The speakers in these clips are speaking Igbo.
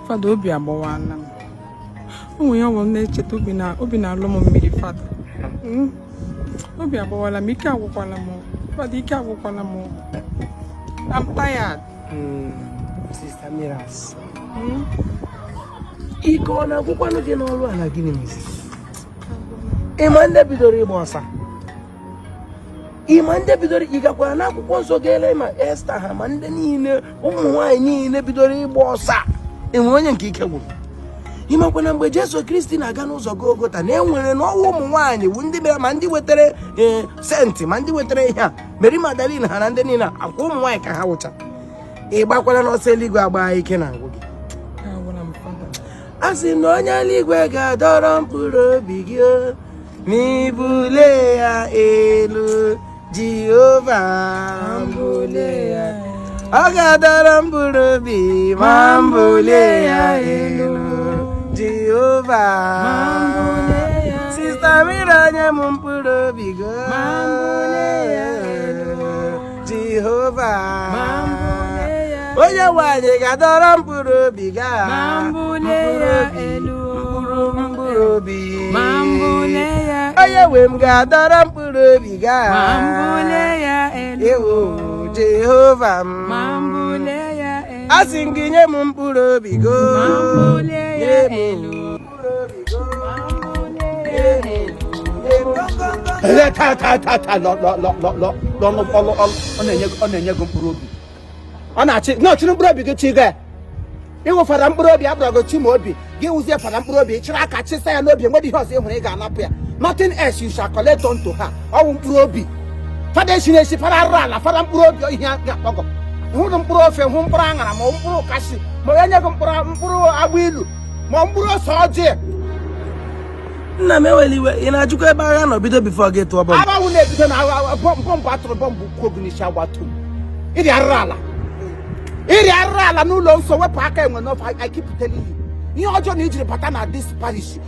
Fada obi agbawala m. Onwe ya ọ na-echeta obi na-alụ m mmiri fada. Obi agbawala m, ike agwụkwala m. Fada ike agwụkwala m. I'm tired. Sister Mirahs. Ike ọ na-agwụkwanụ gị n'ọrụ ala gịnị mezi? Ịma ndị bidoro ịgba ọsa. Ịma ndị bidoro ịgakwara n'akwụkwọ nsọ ga-ele ma Esta ha ma ndị niile ụmụ nwaanyị niile bidoro ịgba ọsa. Enwere onye nke ike gwụrụ. Ịmakwana mgbe Jesu Kristi na-aga n'ụzọ Golgota na enwere n'ọnwa ụmụ nwaanyị bụ ndị bịara ma ndị wetara senti ma ndị wetara ihe a Mary Magdalene ha na ndị niile akwa ụmụ nwaanyị ka ha wụcha. Ị gbakwala n'ọsọ eluigwe agba ike na ngwụ gị. A sị na onye eluigwe ga-adọrọ mkpụrụ obi gị n'ibule ya elu Jehova mbule ya. Ọ ga-adọrọ mkpụrụ obi ma mbule ya elu Jehova. Sister Mira nye m mkpụrụ obi gị Jehova. Onye nwanyị ga-adọrọ mkpụrụ obi gị mkpụrụ obi. Onye nwe m ga-adọrọ mkpụrụ obi gị ewo Jehova m. A sị gị nye m mkpụrụ obi gị ọ na-enye gị mkpụrụ obi. Ọ na-achị n'ọchịrị mkpụrụ obi gị chi gị ịwụfara mkpụrụ obi abụrụgo chi ma obi gị wụzie fara mkpụrụ obi chịrị aka chịsa ya n'obi enwere ihe ọzọ ị hụrụ ị ga-anapụ ya. Nothing else you shall collect unto her. Ọwụ mkpụrụ obi fada esi na-esi fara arụ ala fara mkpụrụ obi ihe ga-akpọgọ hụrụ mkpụrụ ofe hụ mkpụrụ aṅara ma mkpụrụ kasị ma onye nye gị mkpụrụ agba ilu ma mkpụrụ ose ọjị. Nna m eweli iwe ị na-ajụkwa ebe agha nọ bido bifo gị tụọ bọmbụ. Agbanwụ na-ebido na bọmbụ atụrụ bọmbụ kwuo n'isi agbatu ịrị arụrụ ala n'ụlọ nsọ wepụ aka enwe n'ofe. I keep telling you ihe ọjọọ na ijiri bata na this parish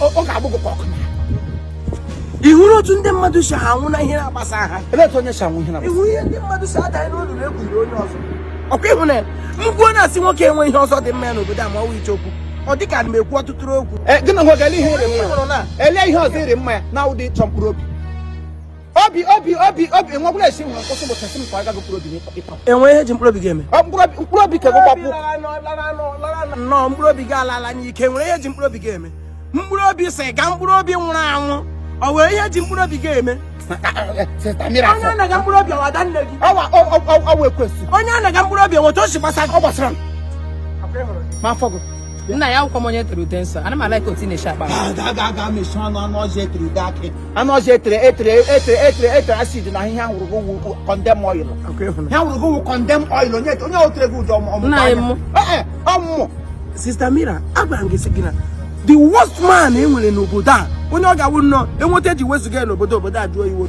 ọ ga-agbụ gị ka ọkụ na ị hụrụ otu ndị mmadụ si anwụ na ihe na-agbasa ha. elee otu onye si anwụ ihe ị hụrụ ihe ndị mmadụ si adaghị n'olulu egwuri onye ọzọ. Ọkwa ịhụ na mgbuo na-asị nwoke enwe ihe ọzọ dị mma ya n'obodo a ma ọ wụ iche okwu ọ dị ka m ekwu ọtụtụ okwu. Gị na nwe ele ihe iri mma ele ihe ọzọ iri mma ya na ụdị ịchọ mkpụrụ obi enwegwụla esi nwere nkwụsị ụbọchị m ka ọ gaghị mkpụrụ obi n'ịkọ. Enwe ihe ji mkpụrụ obi ga-eme mkpụrụ obi ka gbapụ nnọọ mkpụrụ obi ga-alala n'ike. Nwere ihe ji mkpụrụ obi ga-eme. Mkpụrụ obi sị ga mkpụrụ obi nwụrụ anwụ ọ were ihe ji mkpụrụ obi ga-eme. Onye anaga mkpụrụ obi ọwada nne gị ọwa ekwesị onye anaga mkpụrụ obi enweta o si gbasa ọ gbasara ma afọ gị. Nna ya akwụkwọ m onye tere ude nsọ ana m alaika otu na-eshi akpa ga mechi anụ ọzọ etere ude akị anụ ọzọ etere acid na ihe ha hụrụ gị condemn oil. Ha hụrụ gị condemn oil onye otere gị ụdị ọmụmụ. Sister Mira agwara m gị sị gị na the worst man enwere n'obodo a onye ọ ga-awụ nnọọ enweta eji wezụga ya n'obodo a jụọ iwu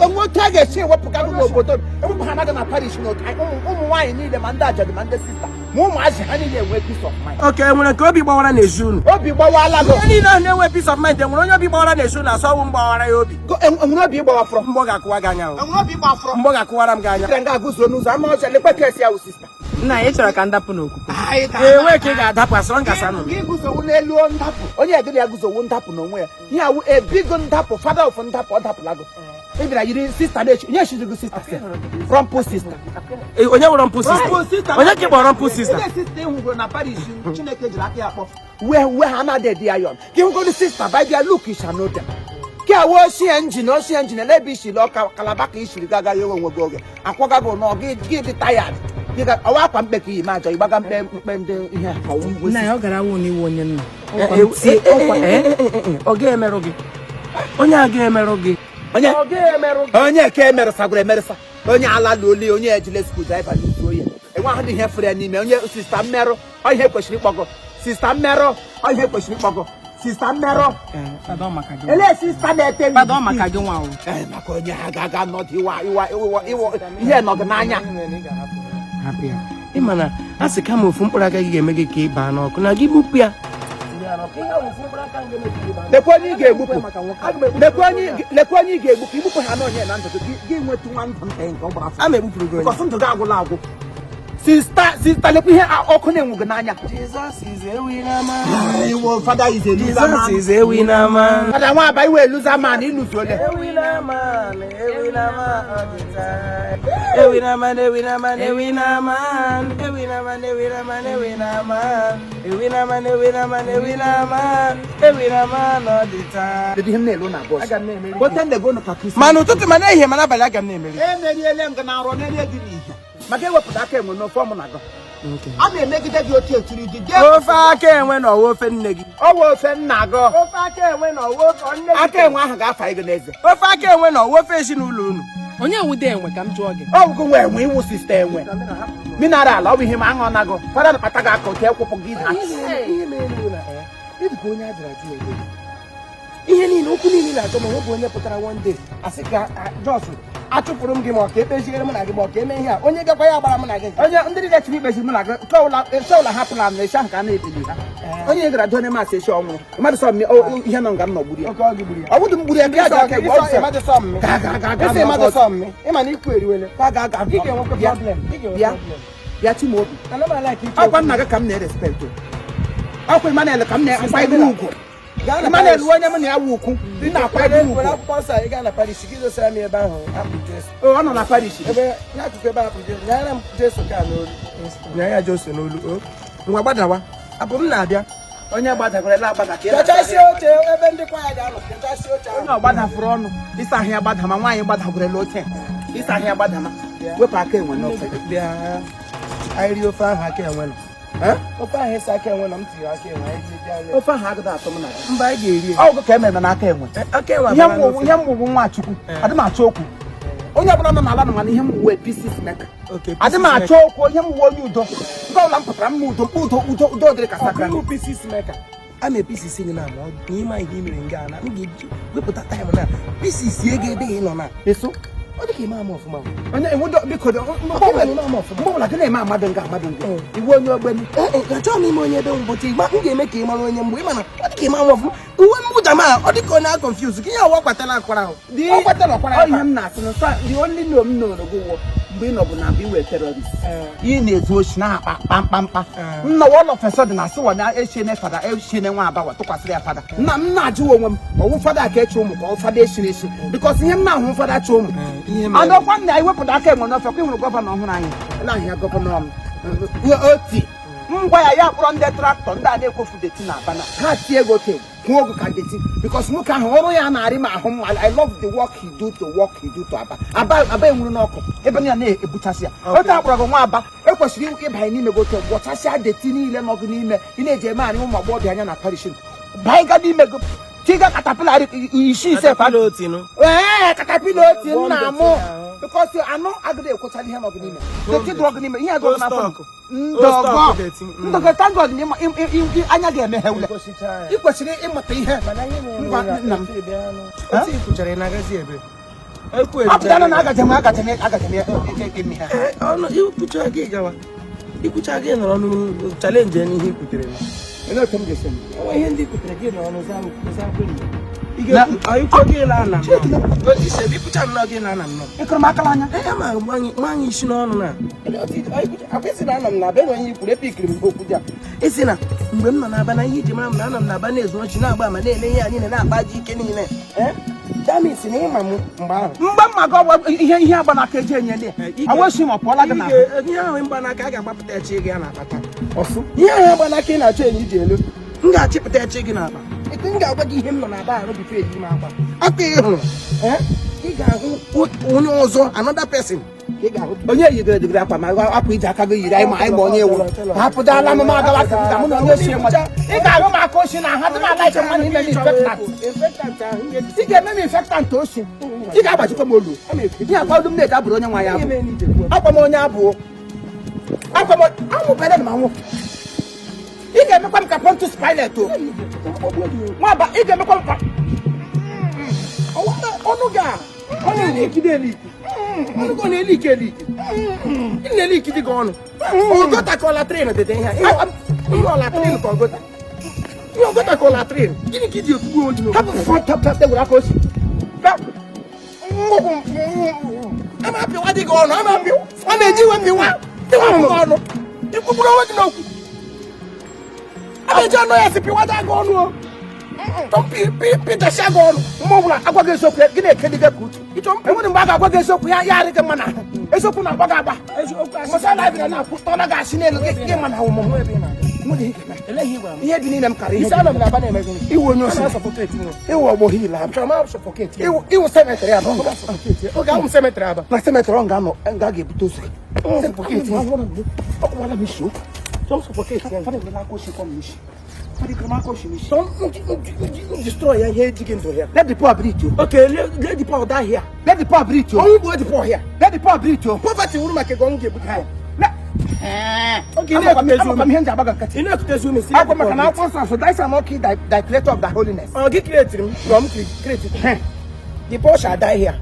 nwoke a ga-esi ewepụga gị n'obodo ewepụ ha anaghị na parish n'otu ụmụ nwaanyị niile ma ndị ajadu ma ndị sista ma ụmụazị ha niile enwe peace of mind. Oke enwere nke obi gbawara n'ezi unu. Obi gbawala gị. Onye niile ahụ na-enwe peace of mind enwere onye obi gbawara n'ezi unu asọ ọnwụ mgbawara ya obi. Enwere obi gbawafọrọ mgbọ ga-akụwa gị anya. Enwere obi gbawafọrọ mgbọ ga-akụwara m gị anya. Nga agụzo n'ụzọ ama ọcha lekwa ka esi awụ sista. Nna ya chọrọ ka ndapụ n'okwukwe. Enwe ka ị ga-adapụ asọrọ ngasa nụ. Gị guzowu n'elu ndapụ onye edere ya guzowu ndapụ n'onwe ya ihe awụ ebigo ndapụ father of ndapụ ọ dapụla gị. Ị bịara yiri sista na-echi onye echiri gị sista rumpu sista. Onye nwere rumpu sista onye ka ị kpọrọ rumpu sista. Onye sista ịhụgoro na parish Chineke jiri aka ya kpọ uwe ha na-adị ya yon gị hụgoro sista by their look you shall know them. Ka awo osi engine elebe isi lọ kalaba ka isiri gaga ya onwe gị oge akwaga gị nọ gị dị tired gị ga ọwa akwa mkpe ka iyi ma ajọ ịgbaga mkpe ndị ihe nna ya ọ gara nwụ n'iwu onye nna ọ ga-emerụ gị onye a ga-emerụ gị onye ka emerụsagoro emerụsa onye ala loli onye ejile skul driver n'uzu oye enwe ahụ dị ihe fere ya n'ime onye sista mmerụ ọ ihe kwesịrị ịkpọgọ sista mmerụ ọ ihe kwesịrị ịkpọgọ sista mmerụ ele sista na-ete fada maka gị nwa maka onye ha ga-aga nọdụ ihe nọgị n'anya ịma na a sị kama ofu mkpụrụ aka gị ga-eme gị ka ị baa n'ọkụ na gị gbupụ ya. lekwa onye ị ga-egbupụ igbupụ ha n'onye na ndụ gị nwetụ nwa ndụ nke ọ gbara afọ a ma egbupụrụ gị ndụ gị agwụla agwụ Sister, look here, I'll open him with Nanya. Jesus is a winner, man. Father is a loser Jesus man. is a winner, man. But I want to buy a loser man. He lose your A winner, man. A winner, man. All the time. A winner, man. A winner, man. A winner, man. A winner, man. A winner, man. A winner, man. A winner, man. A winner, man. A winner, man. A winner, man. All the time. Did him nail on a boss? What time they go to Pakistan? Manu, to my name, man. I got name. No form I may make it your teacher to the If I can win or wolf and neggy. Oh, wolf and nago. If I can win or wolf on I can't want to go fight against it. If I can win or wolf in Ulun. Onye would then when come to again. Oh, go where we will stay when. Minara, loving him, hang on, I go. Father Pataga, hotel for Gita. It's going out. Ihe no kuni na come ho onye putara one day asika Johnson achụpụrụ m gị ma ọ ka ekpeziere m na gị ma ọ ka eme ihe a onye gakwa ya gbara m na gị onye ndị dị chiri ikpezi m na gị kọla hapụla m na ịsha nke a na-ekpeli ha onye gara done m asị esi ọnwụ mmadụ sọ m ihe nọ nga m nọ gburu ya ọ wụdụ m gburu ya bịa ga mmadụ sọ m esi mmadụ sọ m ịma na ikwu eriwele bịa Chimaobi ọkwa nna gị ka m na-erespekt ọkwa Emmanuel ka m na-akpa ibu ugwu Emmanuel onye m na-awu ukwu dị na-akwa ibu ugwu akwụkwọ nsọ ị gaa na Paris gị dosara m ebe ahụ apụ Jesu ọ nọ na Paris ebe n'akụkụ ebe apụ Jesu nyara m Jesu ka n'olu nya ya Jesu n'olu ngwa gbadawa abụ m na-abịa onye gbadakwara agbaga ka kachasị oche ebe ndị kwa ya ga-anọ kachasị oche onye ọgbadafụrụ ọnụ ịsa ahịa gbada ma nwaanyị gbadagwarela oche ịsa ahịa gbada ma wepụ aka enwe n'ofe bịa anyị rie ofe ahụ aka enwe nọ ofe ahụ ịsa aka enwe nọ m tiri aka enwe anyị bịa ofe ahụ agụda atọ m na mba anyị ga-eri ọgụ ka emere n'aka enwe aka enwe ihe mgbugbu Nwachukwu adị m achọ okwu onye ọbụla nọ n'ala nọ mana ihe mgbuwe pieces meka adị m achọ okwu ihe mgbuwe onye udo nke ọbụla m pụtara mma udo dịrị ka sakramenti pieces meka a na-epieces gị na ma n'ime ihe i mere nga na m ga-eji wepụta taịm na pieces ego ebe ị nọ na eso ọ dị ka ime ama ọfụma onye enwedo biko mgbe gị na-eme amadụ nga iwu onye ogbeni achọghị m ime onye ebe ụbọchị m ga-eme ka ị mara onye mgbe ị mana ọ dị ka ime ama ọfụma uwe mwụda ma ọ dị ka onye a confuse gị ya ọwa kpatara akwara ahụ ọ kwatara ọkwara ihe m na-asị na the only no m nọrọ gị wụ mgbe ị nọbụ na mgbe iwe terorist ị na-ezu ochi na-akpa kpamkpamkpa nnọwa ụlọ fesọ dị na asịwa na echene fada echene Nwa-aba wa tụkwasịrị ya fada nna m na-ajụwa onwe m ọwụ fada ka echi ụmụ ka ọ fada echiri echi bikọs ihe m na-ahụ fada chi ụmụ anọkwa nna anyị wepụta aka enwe n'ofe kwa ịhụrụ gọvanọ ọhụrụ anyị na-ahịa gọvanọ oti ngwa ya kpọrọ ndị traktọ ndị a na-ekwofu deti na Aba ha tie ego ke kwuo ogu ka deti bikọs nwoke ahụ ọrụ ya na-arị m ahụ mma I love the work he do to Aba enwuru n'ọkụ ebe ya na-ebuchasị ya otu akpọrọ gị Nwa-aba ekwesịrị ịbanye n'ime gote gwọchasịa deti niile nọgụ n'ime ị na-eji eme anyị ụmụ agbọghọbịa anya na Paris banye ga n'ime go tiga katapila isi ise katapila oti nna mụ because anọ agụda ekwechara ihe nọgụ n'ime deti drọgụ n'ime ihe agụgụ na afọ ndọgọ tangọ anya ga-emeghe ule ị kwesịrị ịmụta ihe ngwa nna m apụtana na agajem eme ha ikwucha gị nọrọ n'ọnụ chalenji ya n'ihe ikwutere ihe ndị ikwutere gị nọrọ n'ịkwụ gị la na ikwucha nnọọ gị la na nnọọ ịkụrụ m akala anya ma gbanye isi n'ọnụ na isi na anọ m na-abịa na onye ikwuru ebe ikiri m okwu dị a isi na mgbe m nọ na-aba na ihe iji mara m na anọ m na-aba na-ezu ochi na-agba ma na-ele ihe anyị na-akpa ji ike niile damis na ịma m mgbe ahụ mma gị ihe agbanaka eji enye ndị awosi ma ọ pụọla gị na ihe ahụ mgbanaka a ga-agbapụta echi gị a na-akpata ọsụ ihe ahụ mgbanaka ị na-achọ enyi iji elu m ga-achịpụta echi gị n'akpa m ga-agwa gị ihe m nọ na-aba arụ bifo eji m agba aka ị hụrụ ị ga-ahụ onye ọzọ another person onye yigoro dịgịrị akwa ma akwa iji aka gị yiri anyị ma anyị ma onye ewu hapụdala m ma agawa ka mụ na onye ochie mmadụ ị ga-ahụ m aka ochi na ha dị na alaike mmadụ ime m infectant ị ga-eme m infectant ochi ị ga-agbachikwa m olu ihe akwado m na-eji abụrụ onye nwa ya abụ akwa m onye abụọ akwa m anwụbere m anwụ ị ga-emekwa m ka Pontius Pilate o Nwa-aba ị ga-emekwa m ka ọnụ gị a ọ na-ekide elike ọnụ na-elike elike ị na-elike dị gị ọnụ ogota ka ọlatrin dịdị ihe ihe ọlatrin ka ọgota ihe ogota ka ọlatrin gịnị ka iji okpukpe ojii hapụ fọtapụtapụta gwara aka osi ama apịwa dị gị ọnụ ọ na-eji iwe mbiwa ọnụ ikwugburu onwe gị n'okwu abeji anụ ya si piwata gị ọnụ o pịtasịa gị ọnụ mgbe ọbụla agwa gị eziokwu gị na-ekedi gị ka uche enwere mgbe a ga-agwa gị eziokwu ya adị gị mma na eziokwu na-agba gị agba masa na abịa na-akwụ tọna gị asị n'elu gị ma na ụmụ ihe dị niile m kara ihe iwu onye osi iwu ọgbọ hil iwu semetrị aba oge ahụ semetrị aba na semetrị ọ ga-anọ nga ga-ebute ozu ọkwụwala m isi destroy ya ihe ejighị ndụ ya let the poor breathe okay let the poor die here let the poor breathe ọnwụ bụ the poor here let the poor breathe poverty wuru maka ego ọnwụ ga-ebute okay na-ekutezi ume si akwa maka na akwụkwọ nsọ so that's an okay the creator of the holiness gị creatiri m from create the poor shall die here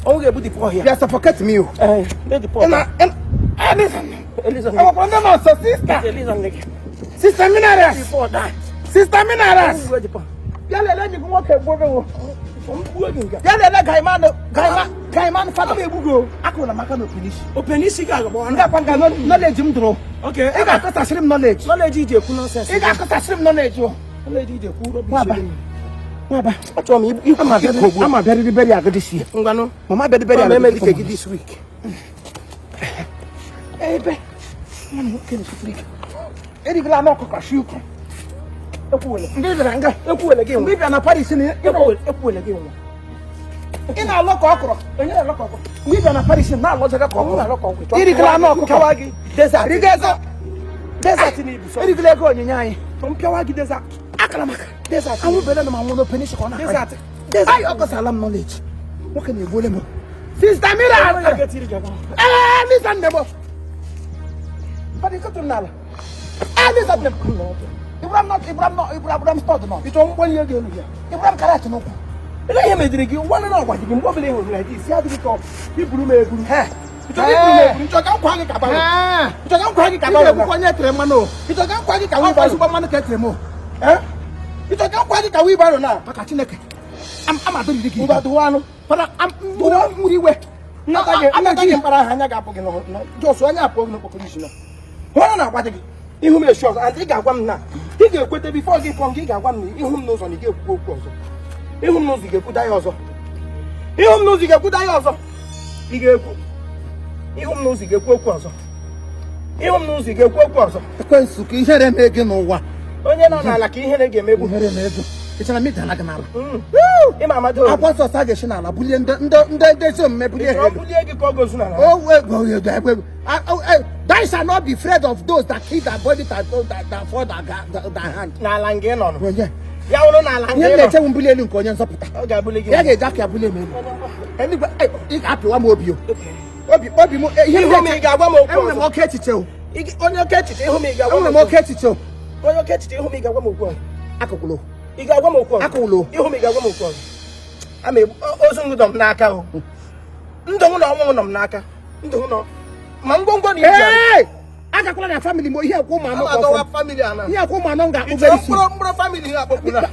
ọnwụ ga-ebu the poor here you suffocate me let the poor Sister Minaras! Sister Minaras! Yale le nyigu nwoke gbobe wo. Yale le Gaiman fata be bugo. Akola maka no openishi. Openishi ga gbo. Nga kwanga knowledge m dro. Okay. I ga akota srim knowledge. Knowledge ije ku nonsense. I ga akota srim knowledge o. Knowledge ije ku rubbish. Waba. Acho mi I'm very agadi see. Ngano. Mama very agadi this week. Ebe. Mama can speak. Eri gla no ko shuko. Ekwele. Ndebere nga ekwele gị. Mgbe bịa na Paris ni ekwele gị nwa. Ị na-alọ ka ọkụrụ. Onye na-alọ ka ọkụrụ. Mgbe bịa na Paris na alọ jaga ka ọkụrụ. Eri gla no ko kawa gị. Desert. Rigezo. Desert ni ibuso. Eri gla ego onyinye anyị. Mpịawa gị desert. Akara maka. Desert. Anwụ bele na manwụ no penish ko na. Desert. Desert. Ọ gọsala m knowledge. Nwoke na-egbole m. Sister Mira. Listen nebo. Padi ko tunala. Listen nebo. Ibrahim start no. Ito mo kwanye gị elu ya. Ibrahim karate no kwa. Ele ihe mediri gị nwanne na ọgwa gị mgbe obele ihe like this. Ya dị ka iburu m eguru. Ito gị iburu m eguru. Ito ka nkwa gị ka baro. Ito ka nkwa gị ka baro. Ito kwanye tere mmanụ. Ito ka nkwa gị ka wi baro. Mmanụ ka tere mo. Ito ka nkwa gị ka wi baro na. Maka Chineke. Ama dori gị. Ngwa duwanu. Para duwa muriwe. Nata gị mpara ha anya ga-apụ gị no. Jos anya apụ gị no population. Hụrụ na agwa gị. Ihu m eshi ọzọ, ị ga-agwa m na ị ga-ekwete bifo gị pụọ nke ị ga-agwa m na ihu m n'ụzọ na ị ga-ekwu okwu ọzọ. Ihu m n'ụzọ ị ga-ekwuda ya ọzọ. Ihu m n'ụzọ ị ga-ekwuda ya ọzọ. Ị ga-ekwu. Ihu m n'ụzọ ị ga-ekwu okwu ọzọ. Ihu m n'ụzọ ị ga-ekwu okwu ọzọ. Ekwensu ka ihere mee gị n'ụwa. Onye nọ n'ala ka ihere ga-emegbu. Ihere na-ego. Ịchara m ịdana gị n'ala. Ịma amado. Akwa nsọ sa ga-esi n'ala bulie ndị ezi omume bulie ha ego. Bulie gị ka ọ gozu n'ala. Thou shalt not be afraid of those that kill thy body that fall thy hand. N'ala ngị nọ nụ. Ya wụrụ n'ala ngị nọ. Ihe na-eche mbuli elu nke onye nzọpụta. Ọ ga-abuli gị. Ya ga-eji aka abuli m elu. Ị ga-apịwa m obi o. Obi m ihe m ga-agwa m okwu. Enwere m oke echiche o. Onye oke echiche ịhụ m ị ga-agwa m. Enwere m oke echiche o. Onye oke echiche ịhụ m ị ga-agwa m okwu. Akụkụlụ. Ị ga-agwa m okwu. Akụkụlụ. Ịhụ m ị ga-agwa m okwu. Ama ozu ndụ m n'aka o. Ndụ m na ọnwụ nọ m n'aka. Ndụ m nọ ma ngwongwo ni ije agakwala na family mo ihe akwo ma no ko family ana ihe akwo ma no nga very soon mkpụrụ family ha akpọkuna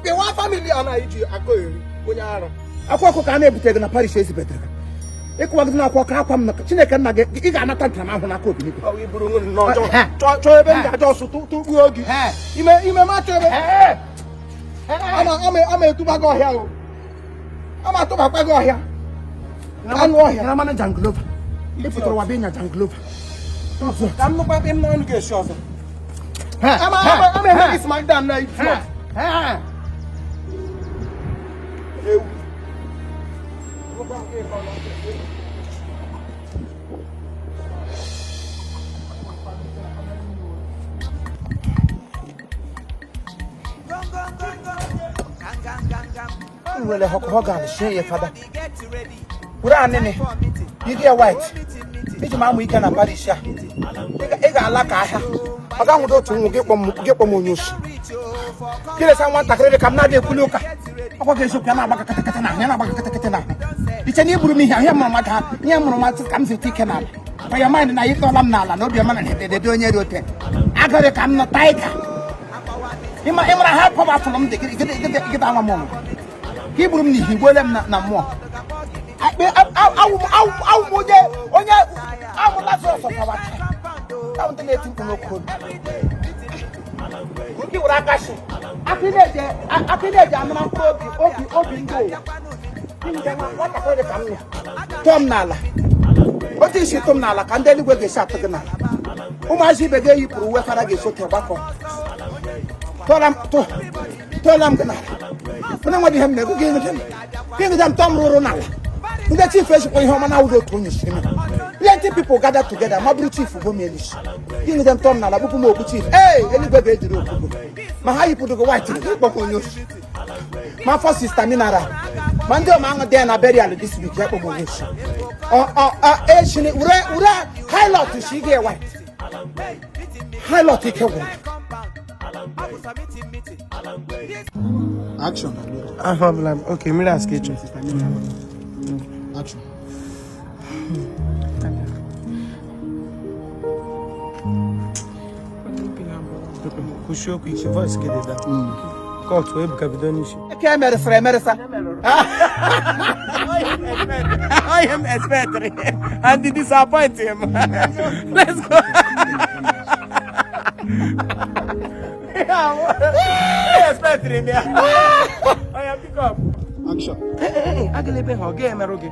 pe wa family ana iji akoyeri onye arụ akwa ka na-ebute gị na Paris ezibetere ịkwa gị na akwa ka akwa m na Chineke nna gị ị ga-anata ntara ahụ na kobi n'ikpe ọ iburu nwe n'ọjọ chọ ebe m ga-ajọ sụ tugbu ogi ime ma chọ ebe ama etuba gị ọhịa o ama atụbakwa gị ọhịa Anu ọhịa na mana janglova. Ifutoro wa benya janglova. Ka m nụkwa ebe m n'ọnụ ga-esi ọzọ. Ama ebe gị smackdown na itu. Ewu. Nwere hogan shey fada. Ura anene. You get white. Iji ma amụ ike na Paris a. Ị ga-ala ka ahịa. Ọ ga nwụdo otu nwu gị kpọm onye oshi. Kilesa nwatakịrị dị ka m na-adị ekwuli ụka. Ọkwa ga-eziokwu ya na-agbaga katakata na ahịa na-agbaga katakata na ahịa. Iche na iburu m ihe ahịa mụrụ mmadụ ha. Ihe mụrụ mmadụ ka m zite ike n'ala. Kwa ya mind na ịtọla m n'ala na obi ọma na edede onye dị ote. Agụrị ka m nọ taiga. Ịmara ha pọbatụrụ m dị gịda nwa m ọmụ. Ka iburu m n'ihi gbuole m na mmụọ. Onye Nwoke were aka shi. Akịleji amara mkpụrụ obi ndị ụwa. Nwatakịrị ka m nọ. Tụọ m n'ala. Otu isi tụọ m n'ala ka ndị eluigwe ga-esi atụ gị n'ala. Ụmụazị ibe gị eyipụrụ uwe fara ga-esote gbakọ. Tụọla m gị n'ala. Mụ nwe ihe m na-egwu gị ngide m tọọ m rụrụ n'ala. Ndị chief esikwa ihe ọma na-awụdo otu onye si eme. Plenty people gather together ma bụrụ chief bụ melis. Ngide m tọọ m n'ala bụpụ m okpu chief. Eluigwe ga-ejiri okpukpu. Ma ha yipụrụ gị white ịkpọkọ onye osi. Ma afọ sista mineral. Ma ndị ọma aṅụ dị na burial this week ya kpọkọ onye osi. Eshini ure highlight shi gị white. Highlight ike gwụrụ. Action. Okay, mirahs kitchen. Action. Kushoku ichi voice get it. Court we buka bidoni shi. Eke meresa. I am expecting and disappoint him. Let's go. I expecting him. I am pick up. Action. Agelebe ho ge emeroge.